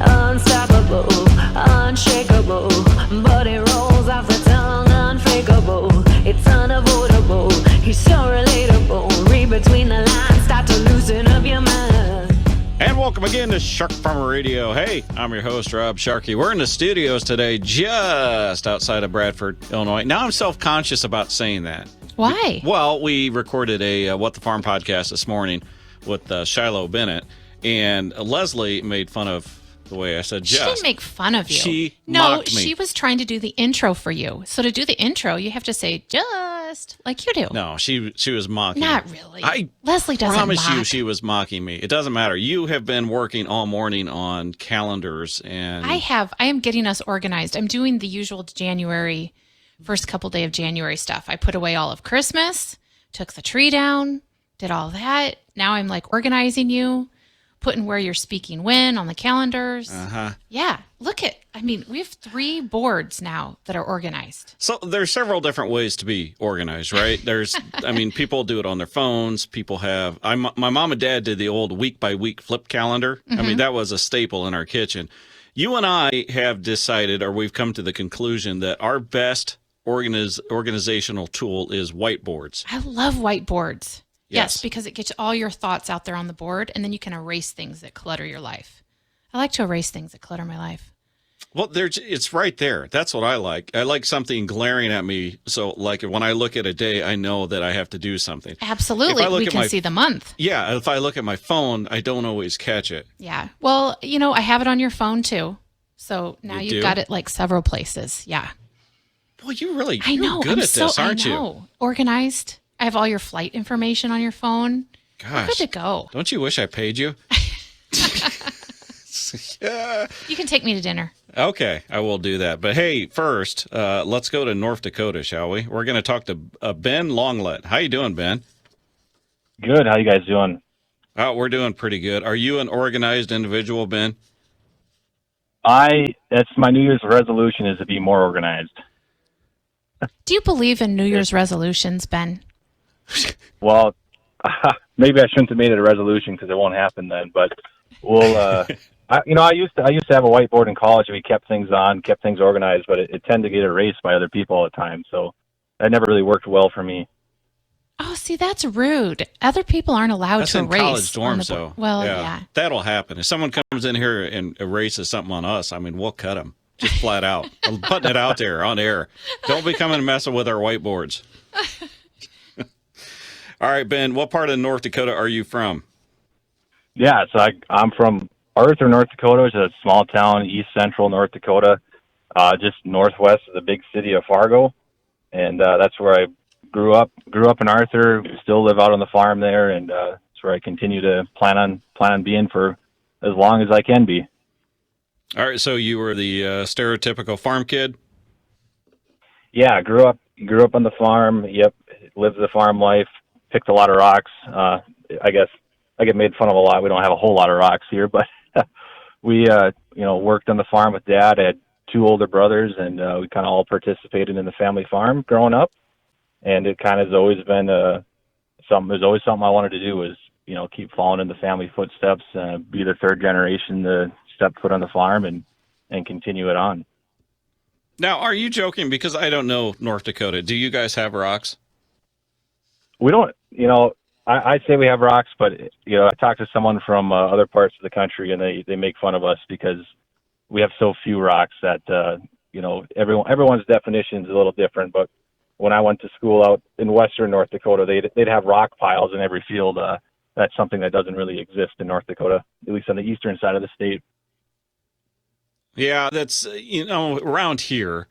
Unstoppable, unshakable, but it rolls off the tongue, unfakeable. It's unavoidable, he's so relatable. Read between the lines, start to loosen up your mind. And welcome again to Shark Farmer Radio. Hey, I'm your host, Rob Sharkey. We're in the studios today just outside of Bradford, Illinois. Now I'm self-conscious about saying that. Why? Well, we recorded a What the Farm podcast this morning with Shiloh Bennett, and Leslie made fun of the way I said just. She didn't make fun of you. She mocked me. She was trying to do the intro for you. So to do the intro, you have to say just like you do. No, she was mocking. Not really. I Leslie doesn't promise mock. you she was mocking me. It doesn't matter. You have been working all morning on calendars, and I am getting us organized. I'm doing the usual January, first couple day of January stuff. I put away all of Christmas, took the tree down, did all that. Now I'm like organizing you, putting where you're speaking when on the calendars. Yeah. We have 3 boards now that are organized. So there's several different ways to be organized, right? People do it on their phones. People have, my mom and dad did the old week by week flip calendar. Mm-hmm. That was a staple in our kitchen. You and I have decided, or we've come to the conclusion that our best organizational tool is whiteboards. I love whiteboards. Yes, because it gets all your thoughts out there on the board, and then you can erase things that clutter your life. I like to erase things that clutter my life. Well, it's right there. That's what I like. I like something glaring at me. So, like, when I look at a day, I know that I have to do something. Absolutely. We can see the month. Yeah. If I look at my phone, I don't always catch it. Yeah. Well, I have it on your phone, too. So now you've got it, like, several places. Yeah. Well, you're good I'm at this, aren't you? I know. Organized. I have all your flight information on your phone. Gosh. We're good to go. Don't you wish I paid you? Yeah. You can take me to dinner. Okay, I will do that. But hey, first, let's go to North Dakota, shall we? We're going to talk to Ben Longlet. How you doing, Ben? Good. How you guys doing? Oh, we're doing pretty good. Are you an organized individual, Ben? That's my New Year's resolution is to be more organized. Do you believe in New Year's resolutions, Ben? Well, maybe I shouldn't have made it a resolution because it won't happen then. But we'll. I used to have a whiteboard in college and we kept things organized, but it tended to get erased by other people all the time. So that never really worked well for me. Oh, see, that's rude. Other people aren't allowed to erase. That's in college dorms, though. Well, yeah. That'll happen. If someone comes in here and erases something on us, we'll cut them. Just flat out. I'm putting it out there on air. Don't be coming and messing with our whiteboards. All right, Ben, what part of North Dakota are you from? Yeah, so I'm from Arthur, North Dakota, which is a small town, east central North Dakota, just northwest of the big city of Fargo. And that's where I grew up in Arthur, still live out on the farm there, and that's where I continue to plan on being for as long as I can be. All right, so you were the stereotypical farm kid? Yeah, grew up on the farm. Yep, lived the farm life. Picked a lot of rocks. I guess I get made fun of a lot. We don't have a whole lot of rocks here, but we worked on the farm with Dad. I had 2 older brothers, and we kind of all participated in the family farm growing up. And it kind of has always been something. There's always something I wanted to do was keep following in the family footsteps, be the 3rd generation to step foot on the farm and continue it on. Now, are you joking? Because I don't know North Dakota. Do you guys have rocks? We don't, I say we have rocks, but, I talked to someone from other parts of the country and they make fun of us because we have so few rocks that, everyone's definition is a little different. But when I went to school out in western North Dakota, they'd have rock piles in every field. That's something that doesn't really exist in North Dakota, at least on the eastern side of the state. Yeah, that's, around here,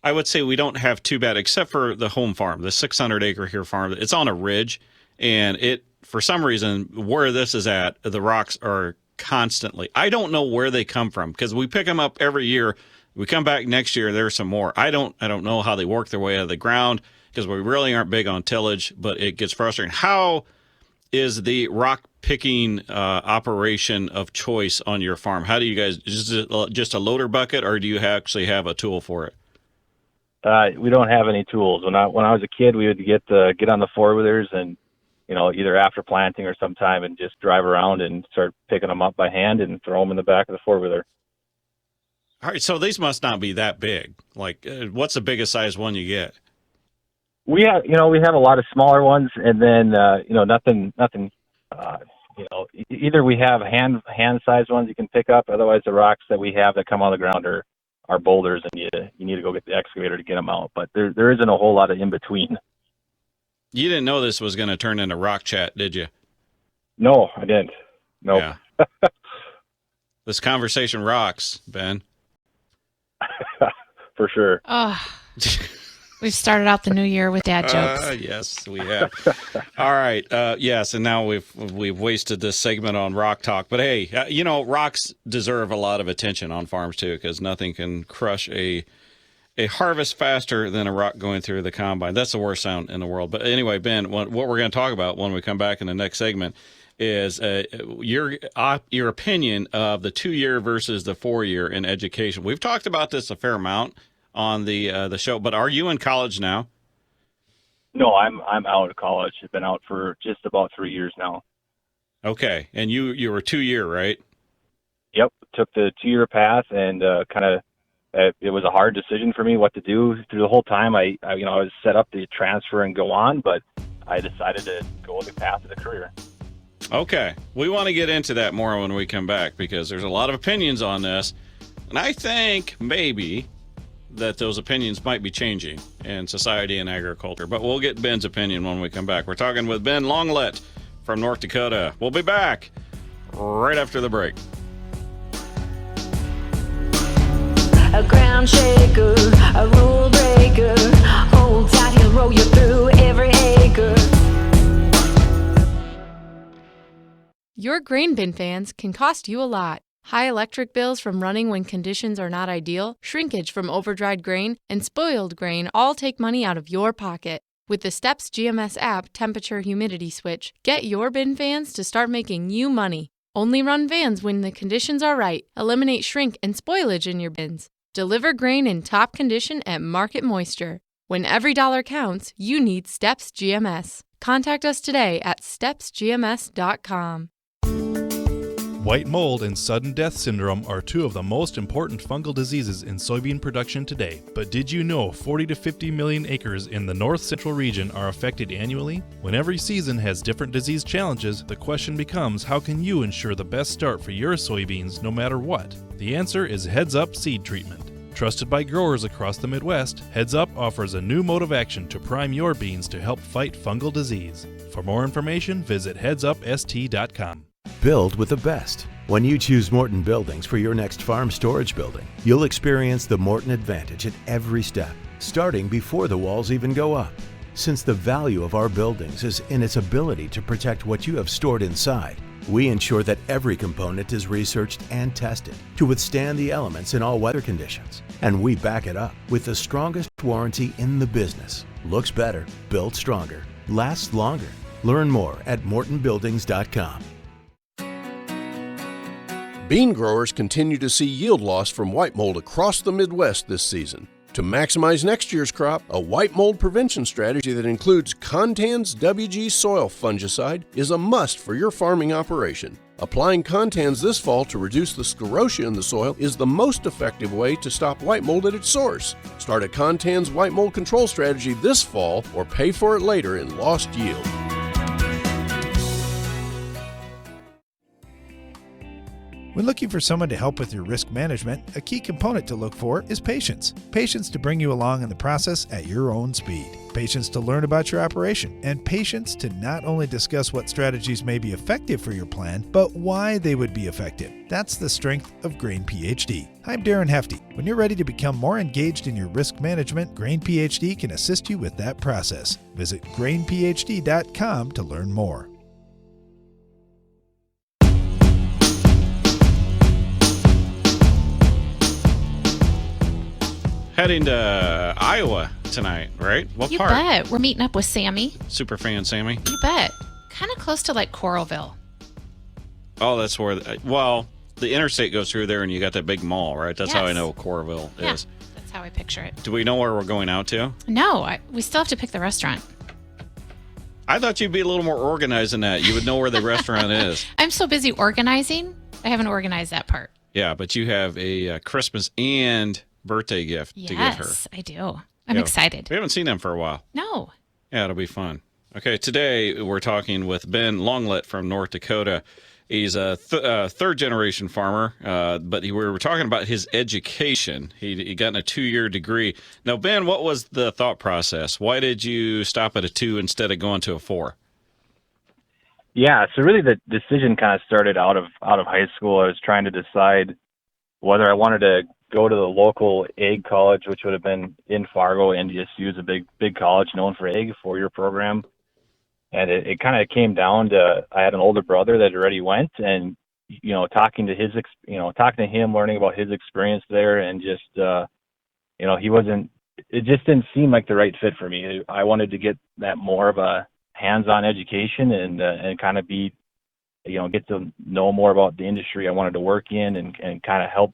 I would say we don't have too bad, except for the home farm, the 600-acre here farm. It's on a ridge, and for some reason, where this is at, the rocks are constantly. I don't know where they come from, because we pick them up every year. We come back next year, there's some more. I don't know how they work their way out of the ground, because we really aren't big on tillage, but it gets frustrating. How is the rock picking operation of choice on your farm? How do you guys, just a loader bucket, or do you actually have a tool for it? We don't have any tools. When I was a kid, we would get on the 4-wheelers and either after planting or sometime, and just drive around and start picking them up by hand and throw them in the back of the 4-wheeler. All right, so these must not be that big. Like, what's the biggest size one you get? We have a lot of smaller ones, and then nothing. Either we have hand-sized ones you can pick up. Otherwise, the rocks that we have that come on the ground are boulders, and you need to go get the excavator to get them out. But there isn't a whole lot of in between. You didn't know this was going to turn into rock chat, did you? No, I didn't. No. Yeah. This conversation rocks, Ben. For sure. Oh, we've started out the new year with dad jokes. Yes, we have. All right. Yes, and now we've wasted this segment on rock talk. But hey, rocks deserve a lot of attention on farms too, because nothing can crush a harvest faster than a rock going through the combine. That's the worst sound in the world. But anyway, Ben, what we're going to talk about when we come back in the next segment is your opinion of the 2-year versus the 4-year in education. We've talked about this a fair amount on the show, but are you in college now? No, I'm out of college. I've been out for just about 3 years now. Okay, and you were 2-year, right? Yep, took the 2-year path, and it was a hard decision for me what to do. Through the whole time, I was set up to transfer and go on, but I decided to go with the path of the career. Okay. We want to get into that more when we come back, because there's a lot of opinions on this. And I think maybe that those opinions might be changing in society and agriculture. But we'll get Ben's opinion when we come back. We're talking with Ben Longlet from North Dakota. We'll be back right after the break. A ground shaker, a rule breaker. Hold tight, he'll roll you through every acre. Your grain bin fans can cost you a lot. High electric bills from running when conditions are not ideal, shrinkage from overdried grain, and spoiled grain all take money out of your pocket. With the Steps GMS app temperature humidity switch, get your bin fans to start making you money. Only run vans when the conditions are right. Eliminate shrink and spoilage in your bins. Deliver grain in top condition at market moisture. When every dollar counts, you need Steps GMS. Contact us today at stepsgms.com. White mold and sudden death syndrome are two of the most important fungal diseases in soybean production today. But did you know 40 to 50 million acres in the north central region are affected annually? When every season has different disease challenges, the question becomes, how can you ensure the best start for your soybeans no matter what? The answer is Heads Up Seed Treatment. Trusted by growers across the Midwest, Heads Up offers a new mode of action to prime your beans to help fight fungal disease. For more information, visit headsupst.com. Build with the best. When you choose Morton Buildings for your next farm storage building, you'll experience the Morton advantage at every step, starting before the walls even go up. Since the value of our buildings is in its ability to protect what you have stored inside, we ensure that every component is researched and tested to withstand the elements in all weather conditions. And we back it up with the strongest warranty in the business. Looks better, built stronger, lasts longer. Learn more at mortonbuildings.com. Bean growers continue to see yield loss from white mold across the Midwest this season. To maximize next year's crop, a white mold prevention strategy that includes Contan's WG soil fungicide is a must for your farming operation. Applying Contan's this fall to reduce the sclerotia in the soil is the most effective way to stop white mold at its source. Start a Contan's white mold control strategy this fall or pay for it later in lost yield. When looking for someone to help with your risk management, a key component to look for is patience. Patience to bring you along in the process at your own speed. Patience to learn about your operation. And patience to not only discuss what strategies may be effective for your plan, but why they would be effective. That's the strength of Grain PhD. I'm Darren Hefty. When you're ready to become more engaged in your risk management, Grain PhD can assist you with that process. Visit grainphd.com to learn more. Heading to Iowa tonight, right? What You part? bet. We're meeting up with Sammy. Super fan Sammy. You bet. Kind of close to like Coralville. Oh, that's where. The interstate goes through there, and you got that big mall, right? That's how I Yes. know Coralville Yeah, is. that's how I picture it. Do we know where we're going out to? No, we still have to pick the restaurant. I thought you'd be a little more organized than that. You would know where the restaurant is. I'm so busy organizing, I haven't organized that part. Yeah, but you have a Christmas and birthday gift to give her. Yes, I do. I'm excited. We haven't seen them for a while. No. Yeah, it'll be fun. Okay, today we're talking with Ben Longlet from North Dakota. He's a third-generation farmer, but we were talking about his education. He got a 2-year degree. Now, Ben, what was the thought process? Why did you stop at a 2 instead of going to a 4? Yeah, so really the decision kind of started out of high school. I was trying to decide whether I wanted to go to the local ag college, which would have been in Fargo, NDSU is a big college known for ag, 4-year program. And it kind of came down to, I had an older brother that already went, and, talking to him, learning about his experience there, and just, it just didn't seem like the right fit for me. I wanted to get that more of a hands-on education and kind of be, get to know more about the industry I wanted to work in and kind of help,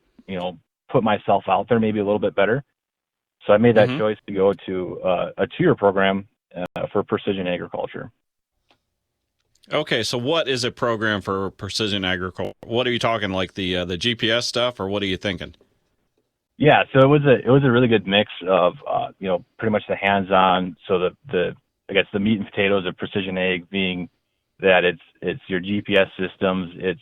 put myself out there maybe a little bit better. So I made that choice to go to a 2-year program for precision agriculture. Okay, so what is a program for precision agriculture? What are you talking, like the GPS stuff, or what are you thinking? Yeah, so it was a really good mix of pretty much the hands-on. So the I guess the meat and potatoes of precision ag being that it's your GPS systems, it's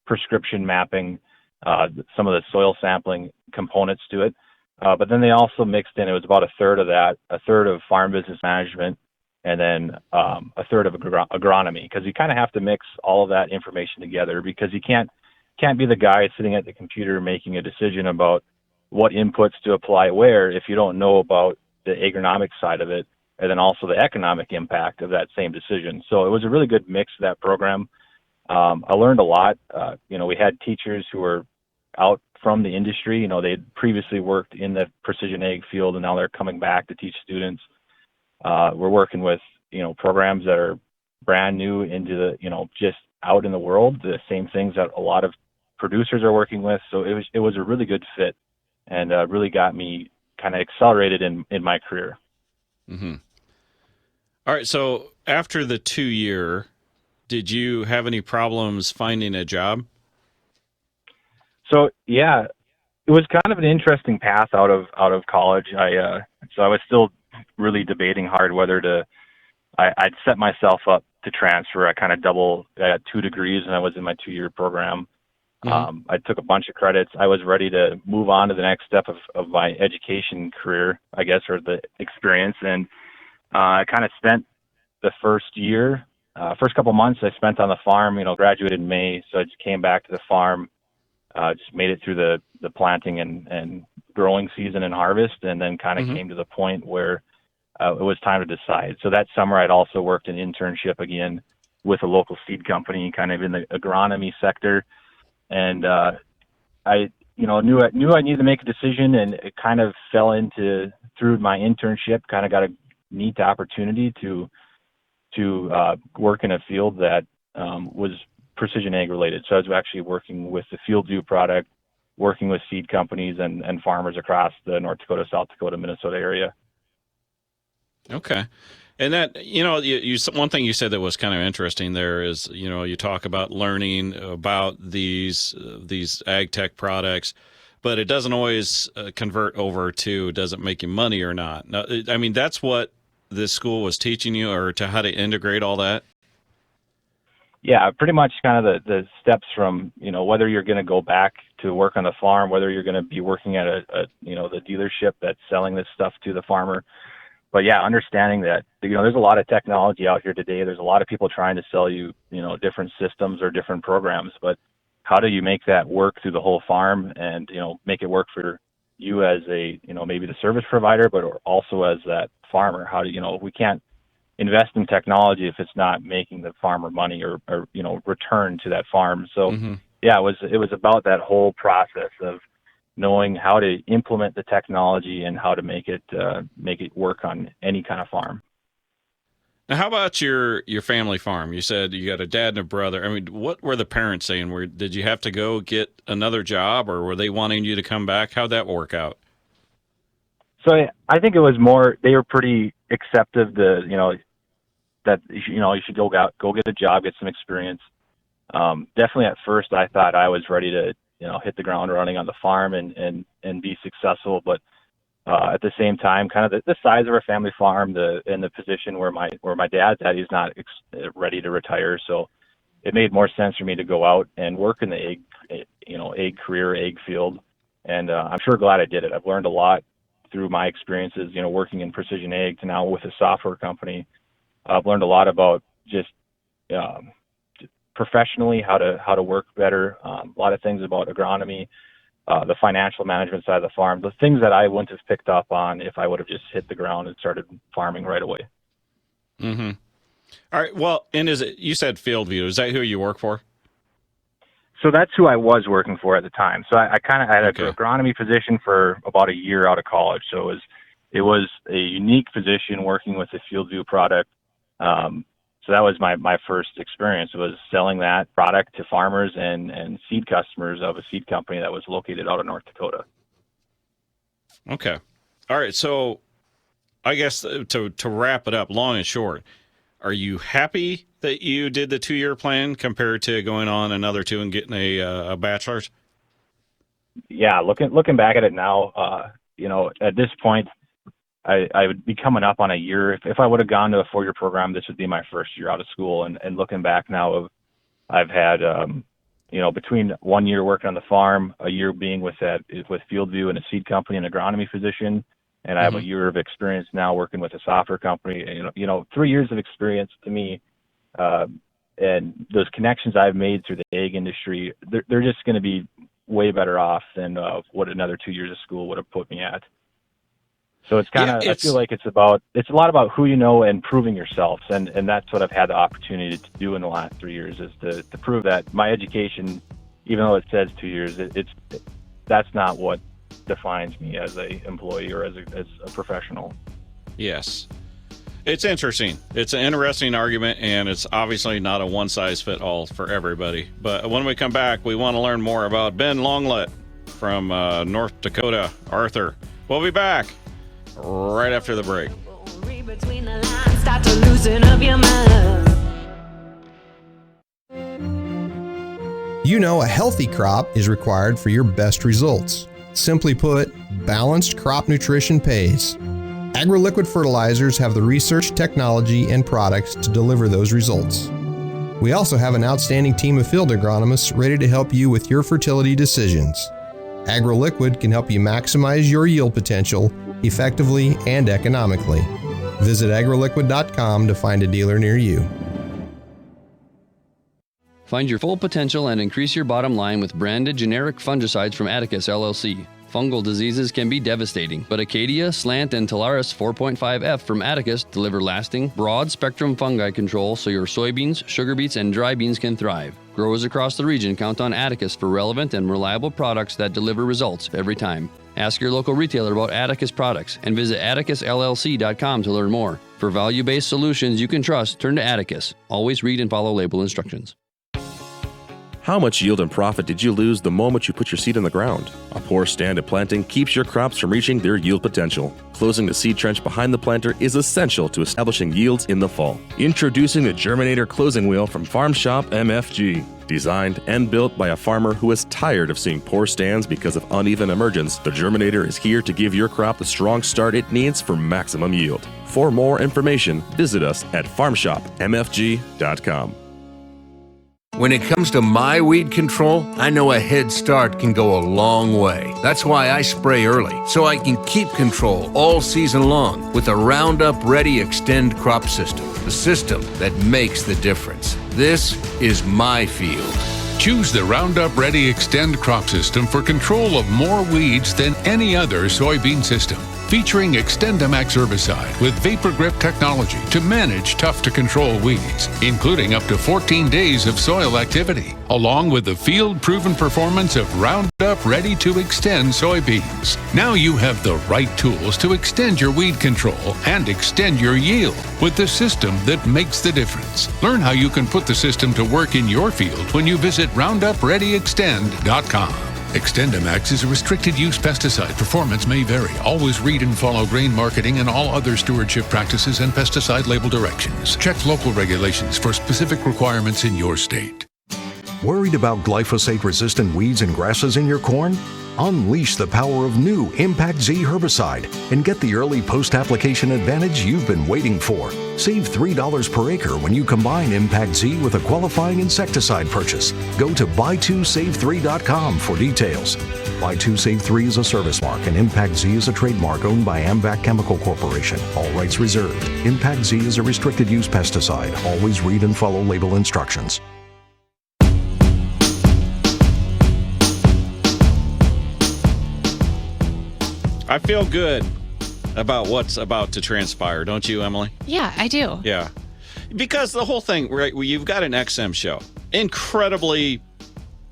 prescription mapping, some of the soil sampling components to it. But then they also mixed in, it was about a third of that, a third of farm business management, and then a third of agronomy, because you kind of have to mix all of that information together, because you can't be the guy sitting at the computer making a decision about what inputs to apply where if you don't know about the agronomic side of it, and then also the economic impact of that same decision. So it was a really good mix of that program. I learned a lot. We had teachers who were out from the industry. They'd previously worked in the precision ag field, and now they're coming back to teach students. We're working with, programs that are brand new into the, just out in the world, the same things that a lot of producers are working with. So it was a really good fit, and really got me kind of accelerated in my career. Mm-hmm. All right. So after the 2-year, did you have any problems finding a job? So, yeah, it was kind of an interesting path out of college. So I was still really debating hard whether I'd set myself up to transfer. I kind of I had 2 degrees, and I was in my 2-year program. I took a bunch of credits. I was ready to move on to the next step of my education career, I guess, or the experience. And I kind of spent the first couple months I spent on the farm, graduated in May. So I just came back to the farm, just made it through the planting and growing season and harvest, and then kind of came to the point where it was time to decide. So that summer I'd also worked an internship again with a local seed company, kind of in the agronomy sector. And I knew I needed to make a decision, and it kind of fell into, through my internship, kind of got a neat opportunity to work in a field that was precision ag related. So I was actually working with the FieldView product, working with seed companies and farmers across the North Dakota, South Dakota, Minnesota area. Okay. And that, one thing you said that was kind of interesting there is, you talk about learning about these ag tech products, but it doesn't always convert over to, does it make you money or not? Now, I mean, that's what this school was teaching you, or to how to integrate all that? Yeah, pretty much kind of the steps from, whether you're going to go back to work on the farm, whether you're going to be working at the dealership that's selling this stuff to the farmer. But yeah, understanding that, there's a lot of technology out here today. There's a lot of people trying to sell you, different systems or different programs, but how do you make that work through the whole farm and, make it work for you as a, maybe the service provider, but also as that farmer? How do, we can't invest in technology if it's not making the farmer money or return to that farm. So yeah, it was about that whole process of knowing how to implement the technology and how to make it work on any kind of farm. Now, how about your family farm? You said you got a dad and a brother. I mean, what were the parents saying? Did you have to go get another job, or were they wanting you to come back? How'd that work out? So I think it was more, they were pretty acceptive. that you should go get a job, get some experience. Definitely at first I thought I was ready to hit the ground running on the farm and be successful, but at the same time, kind of the size of our family farm, and the position where my dad's at, he's not ready to retire, so it made more sense for me to go out and work in the egg field, and I'm sure glad I did it. I've learned a lot through my experiences, working in precision egg to now with a software company. I've learned a lot about just professionally how to work better, a lot of things about agronomy, the financial management side of the farm, the things that I wouldn't have picked up on if I would have just hit the ground and started farming right away. Mm-hmm. All right. Well, and you said Fieldview. Is that who you work for? So that's who I was working for at the time. So I kind of had an agronomy position for about a year out of college. So it was a unique position working with the Fieldview product. So that was my first experience, was selling that product to farmers and seed customers of a seed company that was located out of North Dakota. Okay. All right. So I guess to wrap it up, long and short, are you happy that you did the 2-year plan compared to going on another 2 and getting a bachelor's? Yeah. Looking back at it now, at this point, I would be coming up on a year. If I would have gone to a 4-year program, this would be my first year out of school. And looking back now, I've had, between 1 year working on the farm, a year being with Fieldview and a seed company and agronomy position. And I have a year of experience now working with a software company. 3 years of experience to me, and those connections I've made through the egg industry, they're just going to be way better off than what another 2 years of school would have put me at. So it's kind of, I feel like it's a lot about who you know and proving yourself. And that's what I've had the opportunity to do in the last 3 years, is to prove that my education, even though it says 2 years, that's not what defines me as a employee or as a professional. Yes. It's interesting. It's an interesting argument, and it's obviously not a one-size-fits-all for everybody. But when we come back, we want to learn more about Ben Longlet from North Dakota. Arthur, we'll be back right after the break. Read between the lines, start to loosen up your mind. A healthy crop is required for your best results. Simply put, balanced crop nutrition pays. AgroLiquid fertilizers have the research, technology, and products to deliver those results. We also have an outstanding team of field agronomists ready to help you with your fertility decisions. AgroLiquid can help you maximize your yield potential effectively and economically. Visit agroliquid.com to find a dealer near you. Find your full potential and increase your bottom line with branded generic fungicides from Atticus LLC. Fungal diseases can be devastating, but Acadia, Slant, and Talaris 4.5F from Atticus deliver lasting, broad-spectrum fungi control so your soybeans, sugar beets, and dry beans can thrive. Growers across the region count on Atticus for relevant and reliable products that deliver results every time. Ask your local retailer about Atticus products and visit atticusllc.com to learn more. For value-based solutions you can trust, turn to Atticus. Always read and follow label instructions. How much yield and profit did you lose the moment you put your seed in the ground? A poor stand at planting keeps your crops from reaching their yield potential. Closing the seed trench behind the planter is essential to establishing yields in the fall. Introducing the Germinator Closing Wheel from Farm Shop MFG. Designed and built by a farmer who is tired of seeing poor stands because of uneven emergence, the Germinator is here to give your crop the strong start it needs for maximum yield. For more information, visit us at farmshopmfg.com. When it comes to my weed control, I know a head start can go a long way. That's why I spray early, so I can keep control all season long with the Roundup Ready Extend crop system, the system that makes the difference. This is my field. Choose the Roundup Ready Extend crop system for control of more weeds than any other soybean system. Featuring XtendiMax herbicide with Vapor Grip technology to manage tough-to-control weeds, including up to 14 days of soil activity, along with the field-proven performance of Roundup Ready to Extend soybeans. Now you have the right tools to extend your weed control and extend your yield with the system that makes the difference. Learn how you can put the system to work in your field when you visit RoundupReadyExtend.com. Extendamax is a restricted use pesticide. Performance may vary. Always read and follow grain marketing and all other stewardship practices and pesticide label directions. Check local regulations for specific requirements in your state. Worried about glyphosate-resistant weeds and grasses in your corn? Unleash the power of new Impact Z herbicide and get the early post-application advantage you've been waiting for. Save $3 per acre when you combine Impact Z with a qualifying insecticide purchase. Go to buy2save3.com for details. Buy 2 Save 3 is a service mark and Impact Z is a trademark owned by AMVAC Chemical Corporation. All rights reserved. Impact Z is a restricted use pesticide. Always read and follow label instructions. I feel good about what's about to transpire, don't you, Emily? Yeah, I do. Yeah. Because the whole thing, right, you've got an XM show. Incredibly,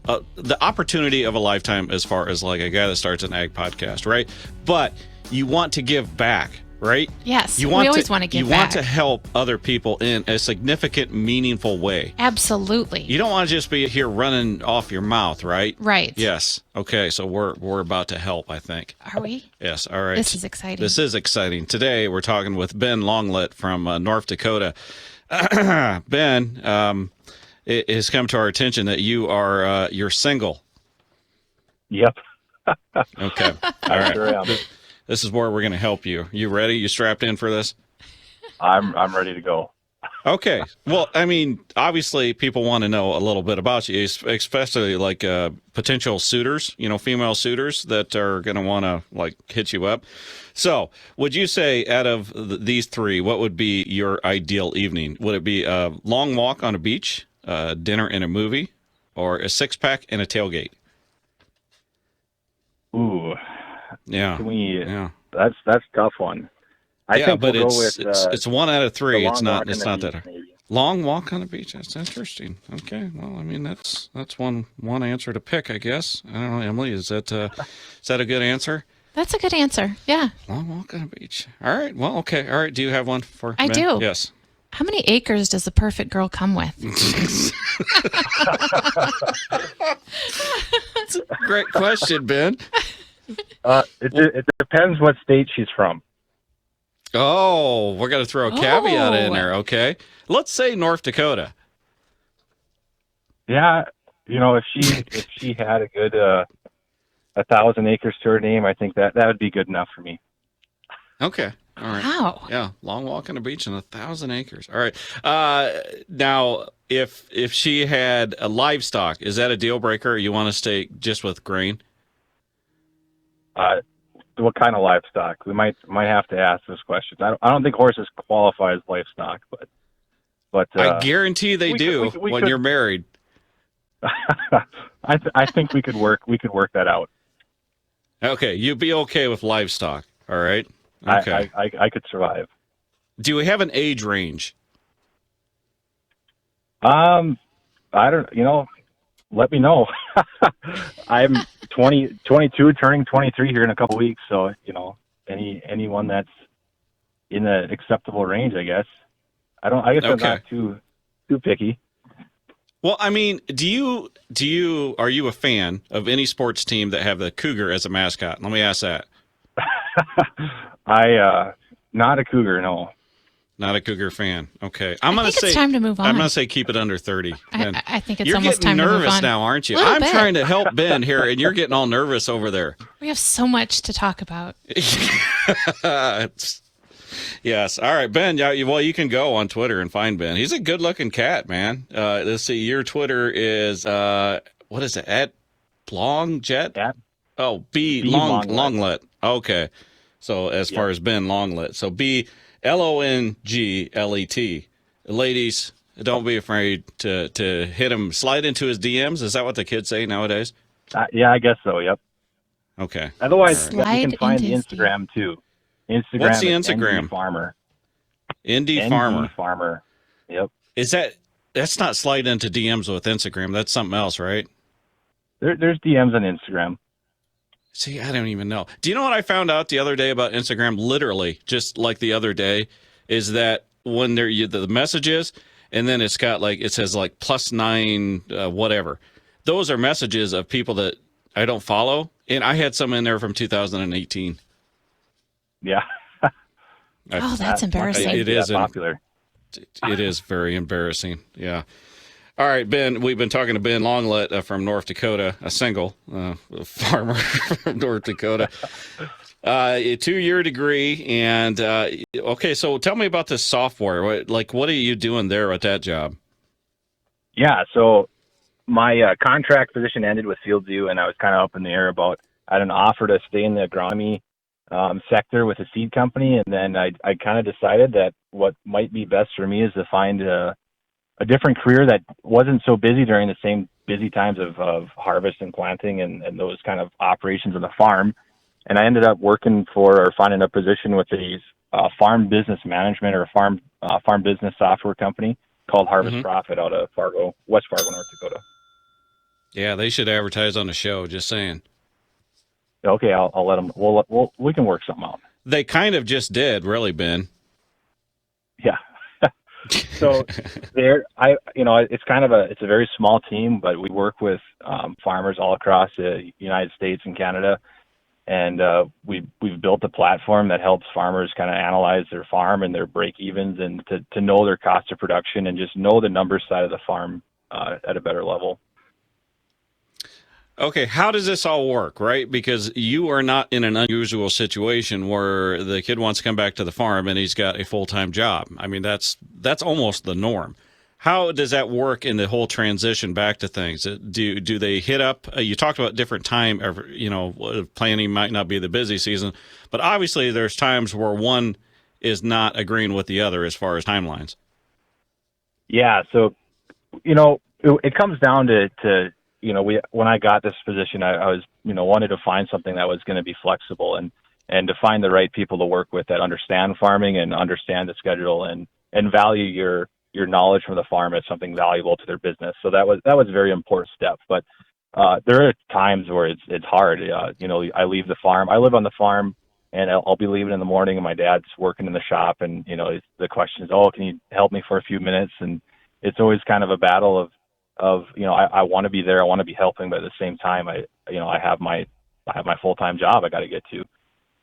the opportunity of a lifetime as far as like a guy that starts an ag podcast, right? But you want to give back, right? Yes, we always want to give back. You want to help other people in a significant, meaningful way. Absolutely. You don't want to just be here running off your mouth, right? Right. Yes. Okay, so we're about to help, I think. Are we? Yes, all right. This is exciting. This is exciting. Today, we're talking with Ben Longlet from North Dakota. Ben, it has come to our attention that you're single. Yep. Okay. All right. Sure am. This is where we're going to help you. You ready? You strapped in for this? I'm ready to go. Okay. Well, I mean, obviously, people want to know a little bit about you, especially like potential suitors, female suitors that are going to want to like hit you up. So, would you say out of these three, what would be your ideal evening? Would it be a long walk on a beach, dinner and a movie, or a six-pack and a tailgate? Ooh. Yeah. That's a tough one. I think but we'll it's one out of three. It's not that hard. Maybe. Long walk on the beach. That's interesting. Okay. Well, I mean that's one answer to pick, I guess. I don't know, Emily. Is that a good answer? That's a good answer. Yeah. Long walk on the beach. All right. Well, okay. All right. Do you have one for I Ben? do. Yes. How many acres does the perfect girl come with? That's a great question, Ben. It depends what state she's from. Oh, we're going to throw a caveat in there. Okay. Let's say North Dakota. Yeah. If she had a good 1,000 acres to her name, I think that would be good enough for me. Okay. All right. Wow. Yeah. Long walk on the beach and 1,000 acres. All right. Now, if she had a livestock, is that a deal breaker? Or you want to stay just with grain? What kind of livestock? We might have to ask this question. I don't think horses qualify as livestock, but I guarantee they do when you're married. I think we could work that out. Okay, you'd be okay with livestock, all right? Okay, I could survive. Do we have an age range? I don't. Let me know. I'm 22, turning 23 here in a couple weeks. So, anyone that's in the acceptable range, I guess. I guess I'm not too picky. Well, I mean, are you a fan of any sports team that have the cougar as a mascot? Let me ask that. Not a cougar, no. Not a cougar fan. Okay. I think it's time to move on. I'm going to say keep it under 30. I think it's almost time to move on. You're getting nervous now, aren't you? I'm trying to help Ben here, and you're getting all nervous over there. We have so much to talk about. Yes. All right, Ben. Well, you can go on Twitter and find Ben. He's a good-looking cat, man. Let's see. Your Twitter is, what is it, at Longjet? Yeah. Oh, Longlet. Okay. So as far as Ben Longlet. So Longlet. Ladies, don't be afraid to hit him. Slide into his DMs. Is that what the kids say nowadays? Yeah, I guess so. Yep. Okay. Otherwise, you can find the Instagram too. Instagram. What's the Instagram? ND Farmer. ND Farmer. Farmer. Yep. That's not slide into DMs with Instagram. That's something else, right? There's DMs on Instagram. See, I don't even know. Do you know what I found out the other day about Instagram? Literally, just like the other day, is that when the messages, and then it says like +9 whatever. Those are messages of people that I don't follow, and I had some in there from 2018. Yeah. Oh, that's embarrassing. It is popular. It is very embarrassing. Yeah. All right, Ben, we've been talking to Ben Longlet from North Dakota, a single farmer from North Dakota. A 2-year degree. And, okay, so tell me about this software. What are you doing there at that job? Yeah, so my contract position ended with FieldView, and I was kind of up in the air about, I had an offer to stay in the agronomy sector with a seed company, and then I kind of decided that what might be best for me is to find a different career that wasn't so busy during the same busy times of harvest and planting and those kind of operations on the farm. And I ended up finding a position with a farm business management or a farm business software company called Harvest Profit out of West Fargo, North Dakota. Yeah, they should advertise on the show, just saying. Okay, I'll let them. We can work something out. They kind of just did, really, Ben. Yeah. So it's it's a very small team, but we work with farmers all across the United States and Canada, and we've built a platform that helps farmers kind of analyze their farm and their break evens and to know their cost of production and just know the numbers side of the farm at a better level. Okay, how does this all work, right? Because you are not in an unusual situation where the kid wants to come back to the farm and he's got a full-time job. I mean, that's almost the norm. How does that work in the whole transition back to things? Do they hit up? You talked about different time. Planning might not be the busy season, but obviously there's times where one is not agreeing with the other as far as timelines. Yeah, so it comes down to when I got this position, I was, wanted to find something that was going to be flexible and to find the right people to work with that understand farming and understand the schedule and value your knowledge from the farm as something valuable to their business. So that was a very important step. But there are times where it's hard. I leave the farm. I live on the farm, and I'll be leaving in the morning, and my dad's working in the shop, and the question is, can you help me for a few minutes? And it's always kind of a battle of I want to be there, I want to be helping, but at the same time, I have my full-time job I got to get to.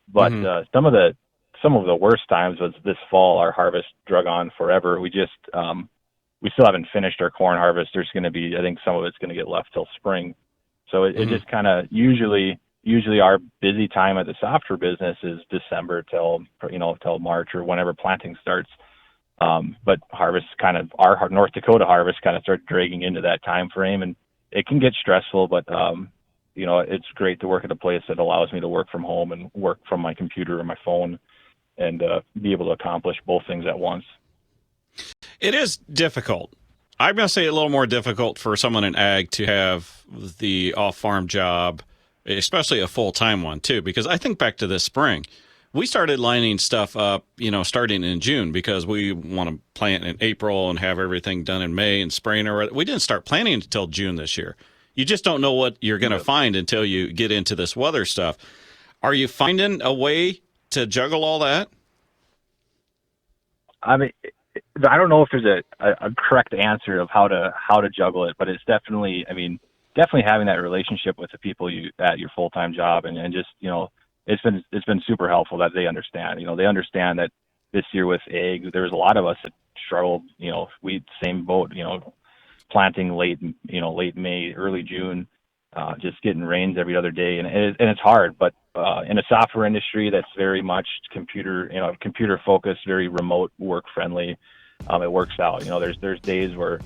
But some of the worst times was this fall. Our harvest drug on forever. We just we still haven't finished our corn harvest. There's going to be, I think some of it's going to get left till spring. So it just kind of usually our busy time at the software business is December till March or whenever planting starts. But harvest our North Dakota harvest kind of starts dragging into that time frame, and it can get stressful, but it's great to work at a place that allows me to work from home and work from my computer or my phone and be able to accomplish both things at once. It is difficult. I'm going to say a little more difficult for someone in ag to have the off-farm job, especially a full-time one too, because I think back to this spring. We started lining stuff up, starting in June because we want to plant in April and have everything done in May and spraying. We didn't start planting until June this year. You just don't know what you're going to find until you get into this weather stuff. Are you finding a way to juggle all that? I mean, I don't know if there's a correct answer of how to juggle it, but it's definitely having that relationship with the people at your full-time job and just, it's been super helpful that they understand. They understand that this year with ag, there's a lot of us that struggled. We same boat. Planting late May, early June, just getting rains every other day, and it's hard. But in a software industry that's very much computer focused, very remote work friendly, it works out. There's days where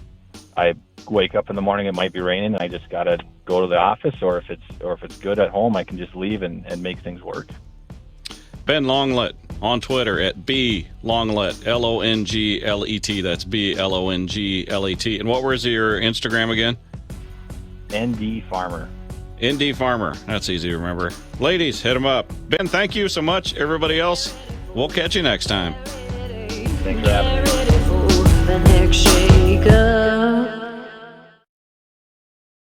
I wake up in the morning, it might be raining, and I just gotta go to the office, or if it's good at home, I can just leave and make things work. Ben Longlet on Twitter at blonglet, LONGLET. That's BLONGLET. And what was your Instagram again? ND Farmer. ND Farmer. That's easy to remember. Ladies, hit them up. Ben, thank you so much. Everybody else, we'll catch you next time. Thanks for having me. The next shake up.